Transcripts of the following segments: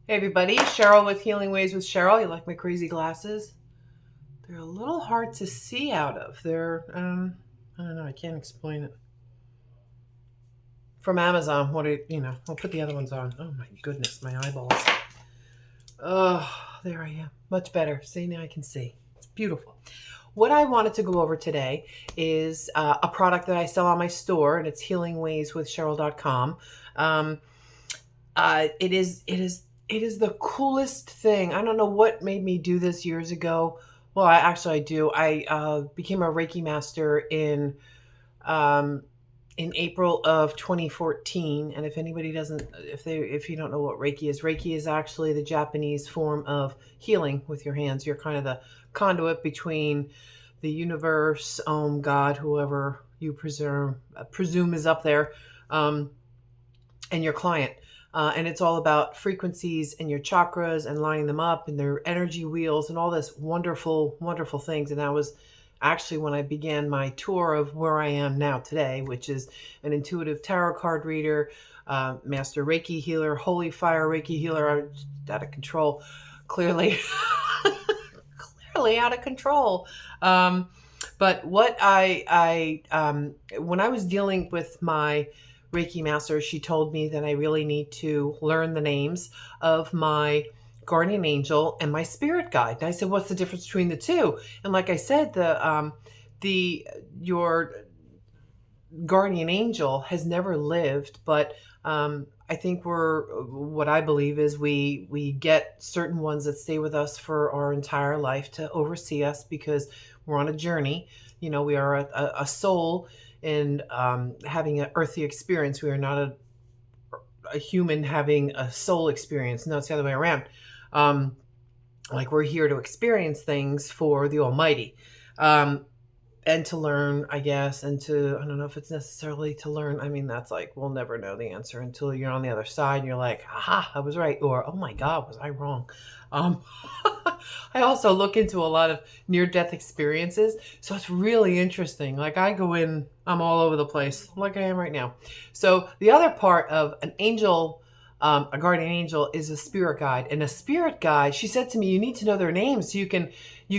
Hey everybody, Cheryl with Healing Ways with Cheryl. You like my crazy glasses? They're a little hard to see out of. I don't know, I can't explain it. From Amazon, I'll put the other ones on. Oh my goodness, my eyeballs. Oh, there I am. Much better. See, now I can see. It's beautiful. What I wanted to go over today is a product that I sell on my store, and it's healingwayswithcheryl.com. Um, it is the coolest thing. I don't know what made me do this years ago. Well, I do. I became a Reiki master um, in April of 2014. And if anybody doesn't, if you don't know what Reiki is actually the Japanese form of healing with your hands. You're kind of the conduit between the universe, God, whoever you presume is up there, um, and your client. And it's all about frequencies and your chakras and lining them up and their energy wheels and all this wonderful, wonderful things. And that was actually when I began my tour of where I am now today, which is an intuitive tarot card reader, master Reiki healer, holy fire Reiki healer. I'm out of control, clearly, clearly out of control. But what when I was dealing with my Reiki master, she told me that I really need to learn the names of my guardian angel and my spirit guide. And I said, "What's the difference between the two?" And like I said, the your guardian angel has never lived, but I think what I believe is we get certain ones that stay with us for our entire life to oversee us because we're on a journey. We are a soul and having an earthly experience. We are not a human having a soul experience. No, it's the other way around. Um, like we're here to experience things for the Almighty. And to learn, I guess, I don't know if it's necessarily to learn. I mean, that's like, we'll never know the answer until you're on the other side and you're like, aha, I was right. Or, oh my God, was I wrong? Um, I also look into a lot of near death experiences. So it's really interesting. Like I go in, I'm all over the place, like I am right now. So the other part of an angel, a guardian angel, is a spirit guide. And a spirit guide, she said to me, you need to know their names so you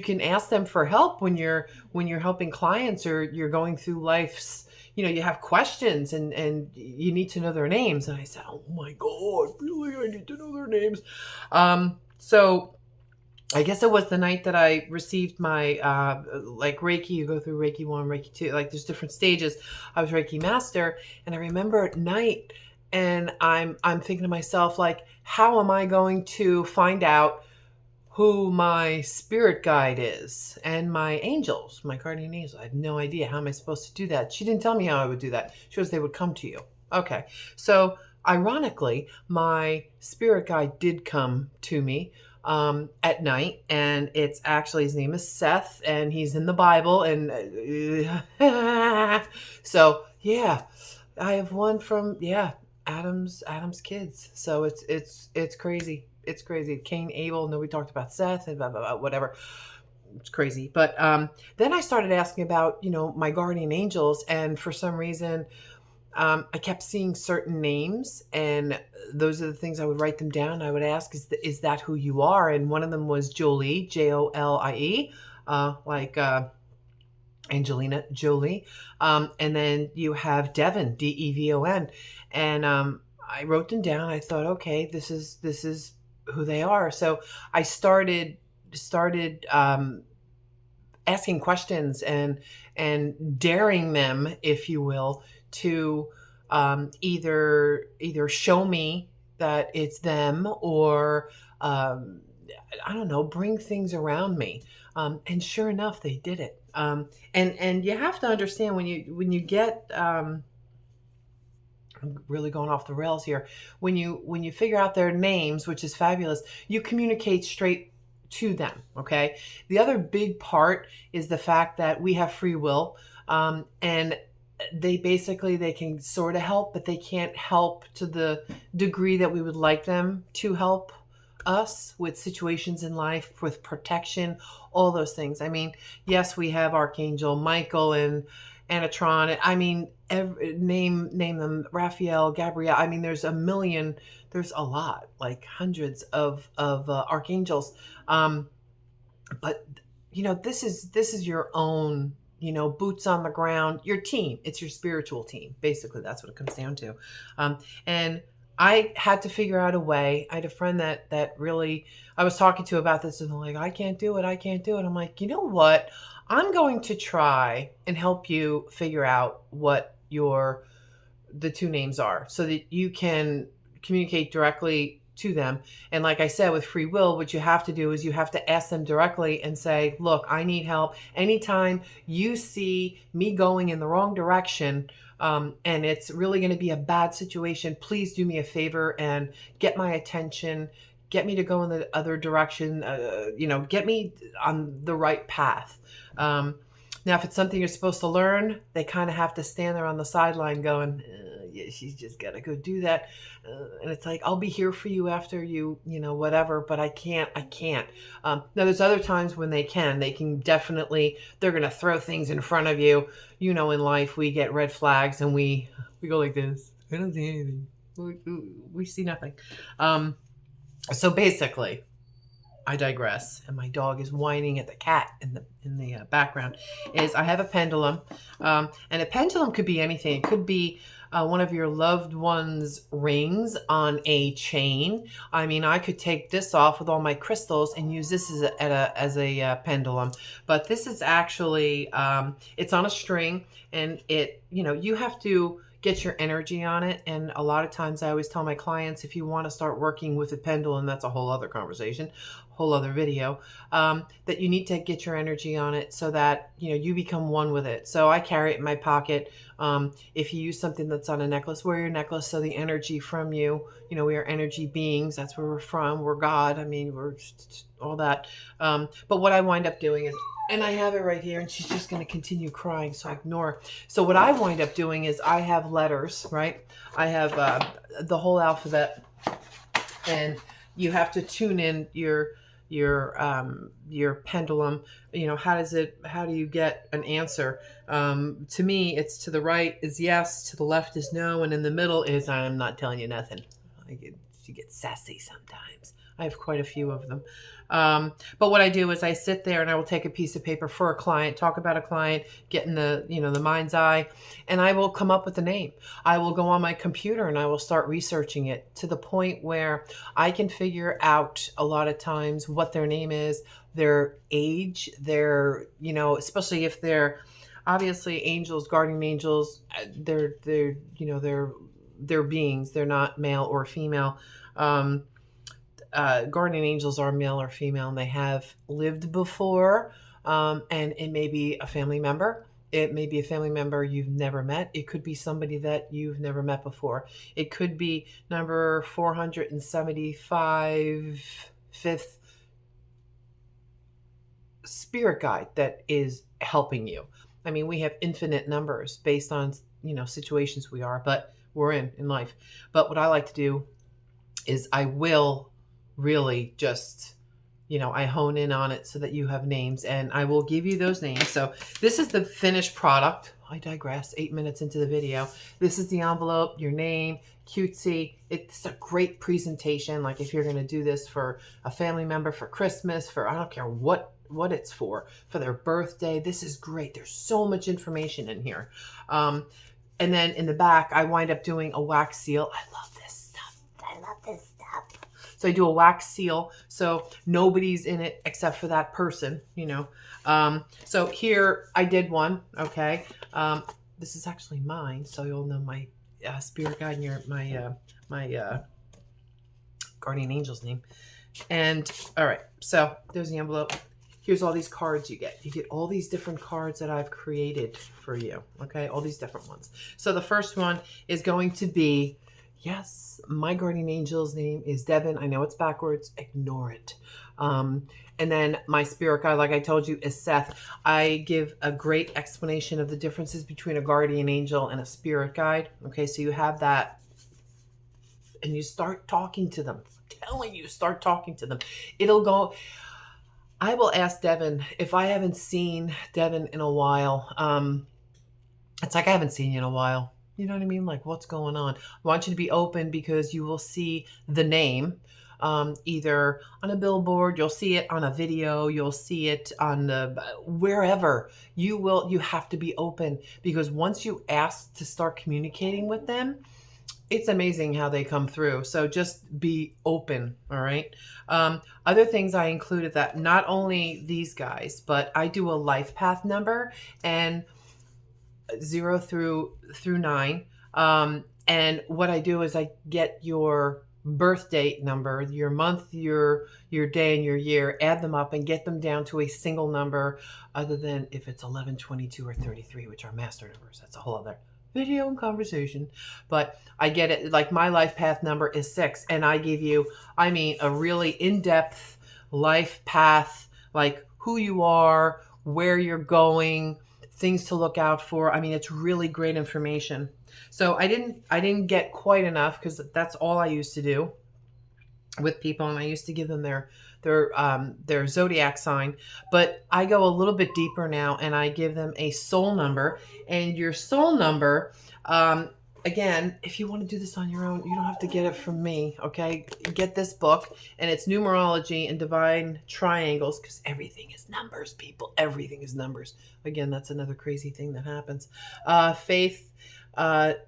can ask them for help when you're helping clients or you're going through life's, you have questions and you need to know their names. And I said, oh my God, really? I need to know their names. So I guess it was the night that I received my, like Reiki, you go through Reiki 1, Reiki 2, like there's different stages. I was Reiki master. And I remember at night and I'm thinking to myself, like, how am I going to find out who my spirit guide is and my angels, my guardian angels? I had no idea. How am I supposed to do that? She didn't tell me how I would do that. She goes, they would come to you. Okay. So ironically, my spirit guide did come to me at night, and it's actually, his name is Seth, and he's in the Bible. And so, yeah, I have one from, Adam's kids. So it's crazy. It's crazy. Cain, Abel. No, we talked about Seth and blah, blah, blah, whatever. It's crazy. But then I started asking about, my guardian angels. And for some reason, I kept seeing certain names. And those are the things I would write them down. I would ask, is that who you are? And one of them was Jolie, Jolie, like Angelina Jolie. And then you have Devon, Devon. And I wrote them down. I thought, okay, this is who they are. So I started asking questions and daring them, if you will, to either show me that it's them or I don't know, bring things around me. And sure enough, they did it. And you have to understand when you get I'm really going off the rails here. When you figure out their names, which is fabulous, you communicate straight to them. Okay. The other big part is the fact that we have free will, and they can sort of help, but they can't help to the degree that we would like them to help us with situations in life, with protection, all those things. I mean, yes, we have Archangel Michael Anatron. I mean, name them, Raphael, Gabrielle. I mean, there's a million. There's a lot, like hundreds of archangels. Um, but this is your own, boots on the ground, your team. It's your spiritual team, basically. That's what it comes down to. And I had to figure out a way. I had a friend that really I was talking to about this, and they're like, I can't do it. I'm like, you know what, I'm going to try and help you figure out what the two names are, so that you can communicate directly to them. And like I said, with free will, what you have to do is you have to ask them directly and say, look, I need help. Anytime you see me going in the wrong direction, and it's really going to be a bad situation, please do me a favor and get my attention, get me to go in the other direction, get me on the right path. Now, if it's something you're supposed to learn, they kind of have to stand there on the sideline going, yeah, she's just got to go do that. And it's like, I'll be here for you after whatever, but I can't. Now, there's other times when they can definitely, they're going to throw things in front of you. In life, we get red flags and we go like this. I don't see anything. We see nothing. So basically, I digress, and my dog is whining at the cat in the background. Is I have a pendulum, and a pendulum could be anything. It could be one of your loved one's rings on a chain. I mean, I could take this off with all my crystals and use this as a pendulum. But this is actually it's on a string, and you have to get your energy on it. And a lot of times I always tell my clients, if you want to start working with a pendulum, that's a whole other conversation, whole other video, that you need to get your energy on it so that you become one with it. So I carry it in my pocket. If you use something that's on a necklace, wear your necklace, so the energy from you, we are energy beings. That's where we're from. We're God. I mean, we're all that. But what I wind up doing is, and I have it right here, and she's just going to continue crying, so I ignore her. So what I wind up doing is I have letters, right? I have the whole alphabet, and you have to tune in your pendulum. How do you get an answer? To me, it's to the right is yes, to the left is no, and in the middle is I'm not telling you nothing. She gets sassy sometimes. I have quite a few of them. But what I do is I sit there and I will take a piece of paper for a client, talk about a client, get in the mind's eye, and I will come up with a name. I will go on my computer and I will start researching it to the point where I can figure out a lot of times what their name is, their age, especially if they're obviously angels, guardian angels, they're beings. They're not male or female. Guardian angels are male or female, and they have lived before, and it may be a family member. It may be a family member you've never met. It could be somebody that you've never met before. It could be number 475, fifth spirit guide that is helping you. I mean, we have infinite numbers based on situations we're in life. But what I like to do is I will really just, I hone in on it so that you have names, and I will give you those names. So this is the finished product. I digress, 8 minutes into the video. This is the envelope, your name, cutesy. It's a great presentation. Like if you're going to do this for a family member, for Christmas, for, I don't care what it's for their birthday. This is great. There's so much information in here. And then in the back, I wind up doing a wax seal. I love this stuff. So I do a wax seal, so nobody's in it except for that person, So here I did one, okay. This is actually mine, so you'll know my spirit guide and my guardian angel's name. And all right, so there's the envelope. Here's all these cards you get. You get all these different cards that I've created for you, okay? All these different ones. So the first one is going to be, yes, my guardian angel's name is Devin. I know it's backwards. Ignore it. And then my spirit guide, like I told you, is Seth. I give a great explanation of the differences between a guardian angel and a spirit guide. Okay, so you have that, and you start talking to them. I'm telling you, start talking to them. It'll go. I will ask Devin, if I haven't seen Devin in a while, It's like I haven't seen you in a while. You know what I mean? Like, what's going on? I want you to be open because you will see the name either on a billboard, you'll see it on a video, you'll see it on the wherever. You have to be open because once you ask to start communicating with them, it's amazing how they come through. So just be open. All right. Other things I included that not only these guys, but I do a life path number and 0 through 9. And what I do is I get your birth date number, your month, your day, and your year, add them up and get them down to a single number, other than if it's 11, 22, or 33, which are master numbers. That's a whole other video and conversation. But I get it. Like my life path number is 6, and I give you, I mean, a really in-depth life path, like who you are, where you're going, things to look out for. I mean, it's really great information. So I didn't get quite enough because that's all I used to do with people, and I used to give them their zodiac sign. But I go a little bit deeper now, and I give them a soul number. And your soul number, again, if you want to do this on your own, you don't have to get it from me. Okay, get this book, and it's numerology and divine triangles because everything is numbers, people. Everything is numbers. Again, that's another crazy thing that happens. Faith,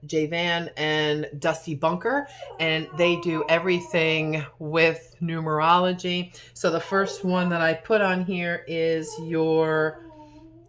Jay Van, and Dusty Bunker, and they do everything with numerology. So the first one that I put on here is your,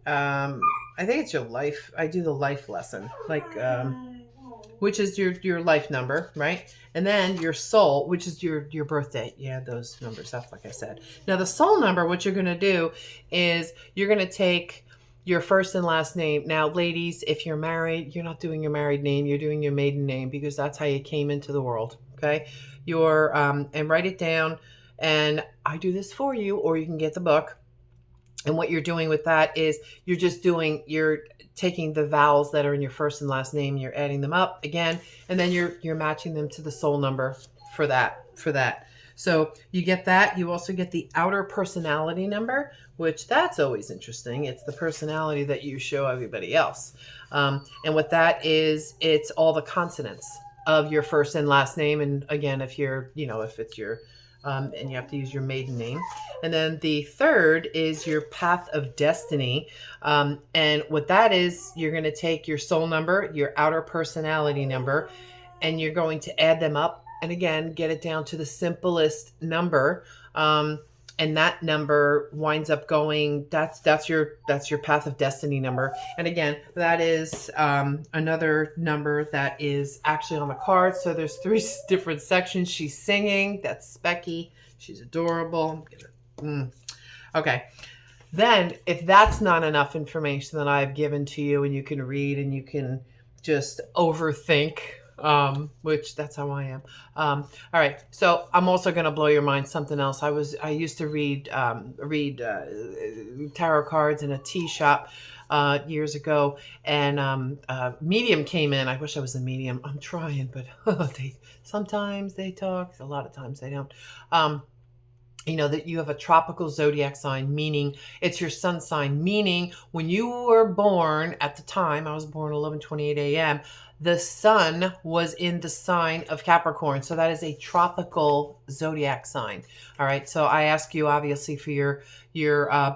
I think it's your life. I do the life lesson, like, which is your life number, right? And then your soul, which is your birth date. Yeah, those numbers up, like I said. Now the soul number, what you're going to do is you're going to take your first and last name. Now, ladies, if you're married, you're not doing your married name, you're doing your maiden name because that's how you came into the world. Okay. And write it down. And I do this for you, or you can get the book. And what you're doing with that is you're taking the vowels that are in your first and last name, you're adding them up again, and then you're matching them to the soul number for that. So you get that. You also get the outer personality number, which that's always interesting. It's the personality that you show everybody else. And what that is, it's all the consonants of your first and last name. And again, if it's your, and you have to use your maiden name. And then the third is your path of destiny. And what that is, you're going to take your soul number, your outer personality number, and you're going to add them up. And again, get it down to the simplest number. And that number winds up going, that's your path of destiny number. And again, that is another number that is actually on the card. So there's 3 different sections. She's singing. That's Specky. She's adorable. Okay. Then if that's not enough information that I've given to you and you can read and you can just overthink, which that's how I am. All right. So I'm also going to blow your mind. Something else. I used to read tarot cards in a tea shop years ago, and medium came in. I wish I was a medium. I'm trying, but sometimes they talk. A lot of times they don't. That you have a tropical zodiac sign, meaning it's your sun sign, meaning when you were born at the time, I was born 11:28 a.m., the sun was in the sign of Capricorn. So that is a tropical zodiac sign. All right. So I ask you, obviously, for your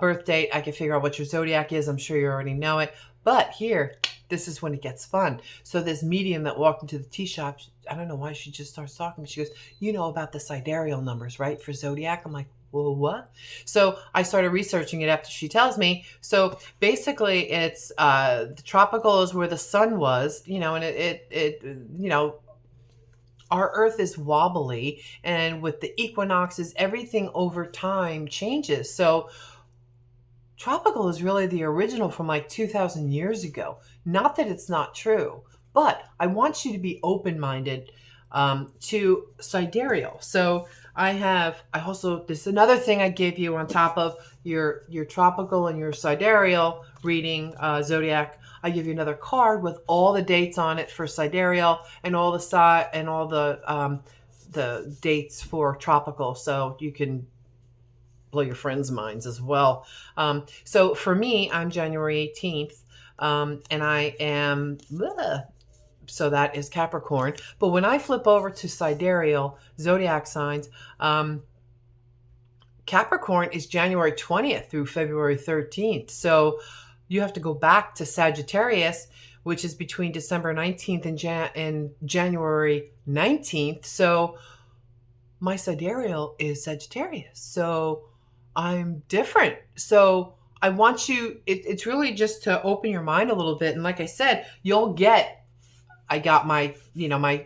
birth date. I can figure out what your zodiac is. I'm sure you already know it. But here, this is when it gets fun. So this medium that walked into the tea shop, I don't know why she just starts talking. She goes, you know about the sidereal numbers, right? For zodiac. I'm like, well, what? So I started researching it after she tells me. So basically it's the tropical is where the sun was, and it our earth is wobbly, and with the equinoxes, everything over time changes. So tropical is really the original from like 2,000 years ago. Not that it's not true, but I want you to be open-minded to sidereal. So I also, this is another thing I give you on top of your tropical and your sidereal reading, zodiac. I give you another card with all the dates on it for sidereal and all the dates for tropical, so you can blow your friends' minds as well. So for me, I'm January 18th. and I am, so that is Capricorn. But when I flip over to sidereal zodiac signs, Capricorn is January 20th through February 13th. So you have to go back to Sagittarius, which is between December 19th and January 19th. So my sidereal is Sagittarius. So I'm different. So I want you, it's really just to open your mind a little bit. And like I said, I got my,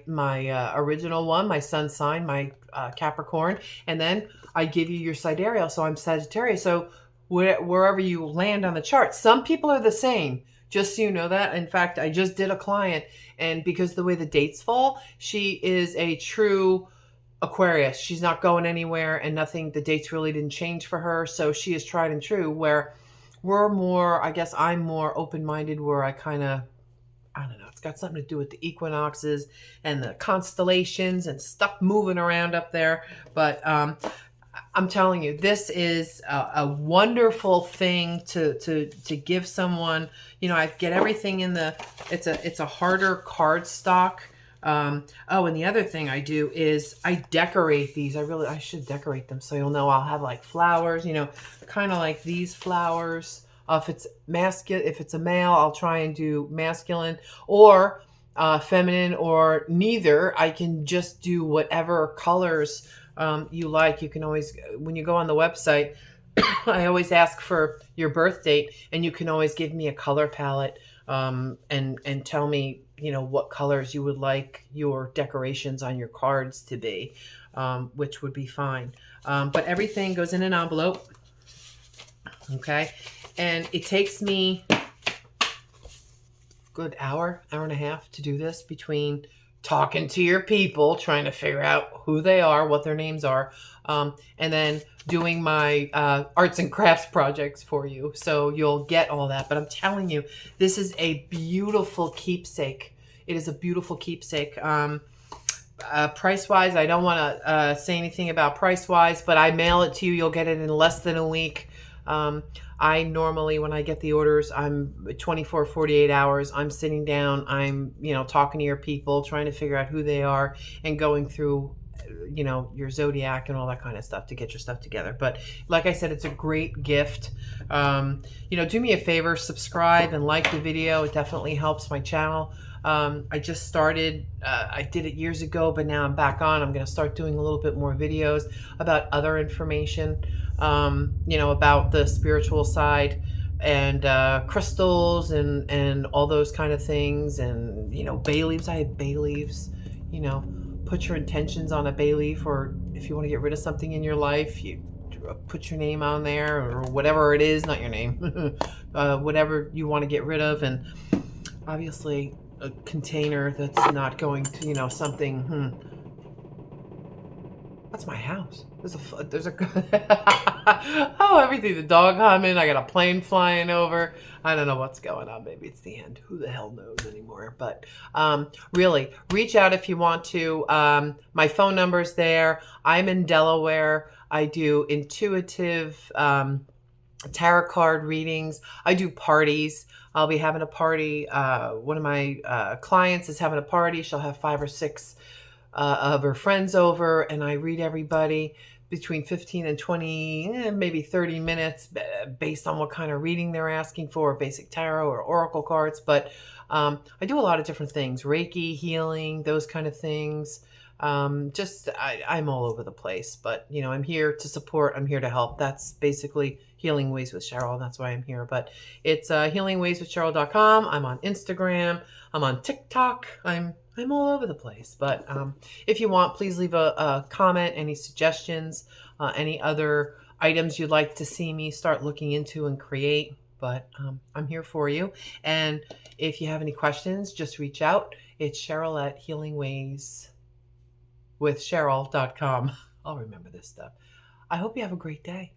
my original one, my sun sign, my Capricorn, and then I give you your sidereal. So I'm Sagittarius. So wherever you land on the chart, some people are the same. Just so you know that. In fact, I just did a client, and because the way the dates fall, she is a true Aquarius. She's not going anywhere, and nothing. The dates really didn't change for her, so she is tried and true. Where we're more, I guess, I'm more open-minded. Where I kind of, I don't know. It's got something to do with the equinoxes and the constellations and stuff moving around up there. But I'm telling you, this is a wonderful thing to give someone. I get everything in the. It's a harder card stock. Oh, and the other thing I do is I decorate these. I should decorate them so you'll know. I'll have like flowers. Kind of like these flowers. If it's masculine, if it's a male, I'll try and do masculine or feminine or neither. I can just do whatever colors you like. You can always, when you go on the website, I always ask for your birth date, and you can always give me a color palette and tell me, what colors you would like your decorations on your cards to be, which would be fine. But everything goes in an envelope. Okay. And it takes me a good hour and a half to do this, between talking to your people, trying to figure out who they are, what their names are, and then doing my arts and crafts projects for you. So you'll get all that. But I'm telling you, this is a beautiful keepsake. It is a beautiful keepsake. Price-wise, I don't want to say anything about price-wise, but I mail it to you. You'll get it in less than a week. I normally, when I get the orders, I'm 24, 48 hours. I'm sitting down, I'm, talking to your people, trying to figure out who they are and going through, your zodiac and all that kind of stuff to get your stuff together. But like I said, it's a great gift. Do me a favor, subscribe and like the video. It definitely helps my channel. I just started, I did it years ago, but now I'm back on. I'm going to start doing a little bit more videos about other information, about the spiritual side and crystals and all those kind of things. And, bay leaves. I have bay leaves. Put your intentions on a bay leaf, or if you want to get rid of something in your life, you put your name on there, or whatever it is, not your name, whatever you want to get rid of. And obviously a container that's not going to, something, that's my house. There's a oh, everything, the dog humming, I got a plane flying over. I don't know what's going on. Maybe it's the end. Who the hell knows anymore? But really, reach out if you want to. My phone number's there. I'm in Delaware. I do intuitive tarot card readings. I do parties. I'll be having a party. One of my clients is having a party. She'll have 5 or 6 of her friends over, and I read everybody between 15 and 20, maybe 30 minutes, based on what kind of reading they're asking for, basic tarot or oracle cards. But I do a lot of different things, Reiki, healing, those kind of things. I'm all over the place, but I'm here to support. I'm here to help. That's basically Healing Ways with Cheryl. That's why I'm here. But it's healingwayswithcheryl.com. I'm on Instagram. I'm on TikTok. I'm all over the place. But if you want, please leave a comment, any suggestions, any other items you'd like to see me start looking into and create. But I'm here for you. And if you have any questions, just reach out. It's Cheryl at healingwayswithcheryl.com. I'll remember this stuff. I hope you have a great day.